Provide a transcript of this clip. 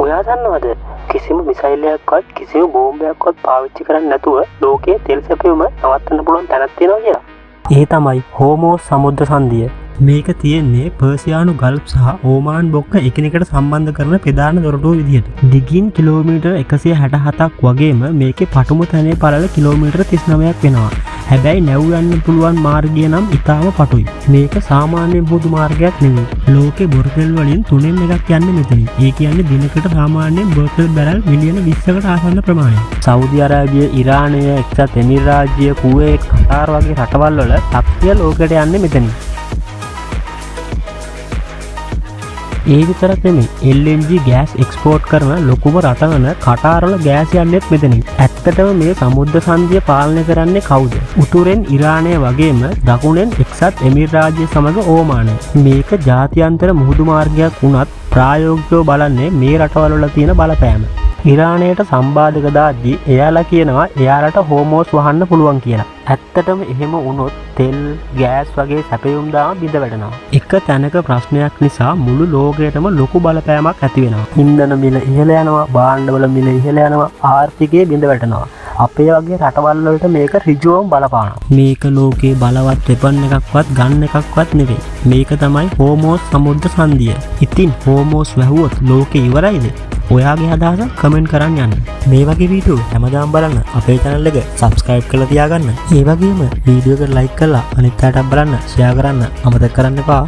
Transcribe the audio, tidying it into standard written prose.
ඔයා දන්නවද කිසිම මිසයිල් එකක්වත් කිසිම බෝම්බයක්වත් පාවිච්චි කරන්නේ නැතුව ලෝකයේ තෙල් සැපයුම නවත්තන්න පුළුවන් තැනක් තියෙනවා කියලා. ඒ තමයි හෝමෝස් සමුද්‍ර සංධිය. මේක තියෙන්නේ පර්සියානු ගල්ෆ් සහ ඕමාන් බොක්ක එකිනෙකට සම්බන්ධ කරන ප්‍රධාන දොරටුව විදිහට. දිගින් කිලෝමීටර් 167ක් වගේම මේකේ පටුම තැනේ පළල කිලෝමීටර් 39ක් වෙනවා. හැබැයි නැව් යන්න පුළුවන් මාර්ගය නම් ඉතාම පටුයි. මේක සාමාන්‍ය මුහුදු මාර්ගයක් නෙවෙයි. ලෝකේ බොරතෙල් වලින් 3න් එකක් යන්නේ මෙතනින්. ඒ කියන්නේ දිනකට සාමාන්‍යයෙන් බොරතෙල් බැරල් මිලියන 20කට ආසන්න ප්‍රමාණයක්. සෞදි අරාබිය, ඉරානය, එක්සත් එමිරාජ්‍ය, කුවේට්, කතාර් වගේ රටවල් වල ශක්තිය ලෝකෙට යන්නේ මෙතනින්. ඒ විතරක් නෙමෙයි LNG ගෑස් එක්ස්පෝර්ට් කරන ලොකුම රට වන කටාර් වල ගෑස් යන්නේත් මෙතනින්. ඇත්තටම මේ සමුද්‍ර සංධිය පාලනය කරන්නේ කවුද? උතුරෙන් ඉරානය වගේම දකුණෙන් එක්සත් එමිරාජ්‍ය සමග ඕමානය. මේක ජාත්‍යන්තර මුහුදු මාර්ගයක් වුණත් ප්‍රායෝගිකව බලන්නේ මේ රටවල වල තියෙන බලපෑම. ඉරානයට සම්බාධක දාද්දී එයාලා කියනවා එයාලට හෝමෝස් වහන්න පුළුවන් කියලා. ඇත්තටම එහෙම වුණොත් තෙල්, ගෑස් වගේ සැපයුම් දාම බිඳ වැටෙනවා. එක තැනක ප්‍රශ්නයක් නිසා මුළු ලෝකයටම ලොකු බලපෑමක් ඇති වෙනවා. ඉන්ධන මිල ඉහළ යනවා, භාණ්ඩවල මිල ඉහළ යනවා, ආර්ථිකය බිඳ වැටෙනවා. අපේ වගේ රටවල් වලට මේක ඍජුවම බලපානවා. මේක ලෝකේ බලවත් වෙපන් එකක්වත් ගන්න එකක්වත් නෙවෙයි. මේක තමයි හෝමෝස් සමුද්‍ර සංධිය. ඉතින් හෝමෝස් වැහුවොත් ලෝකේ ඉවරයිද? ඔයාගේ අදහස කමෙන්ට් කරන්න යන්න. මේ වගේ වීඩියෝ හැමදාම බලන්න අපේ channel එක subscribe කරලා තියාගන්න. ඒ වගේම වීඩියෝ එකට like කරලා අනිත් අයටත් බලන්න share කරන්න අමතක කරන්න එපා.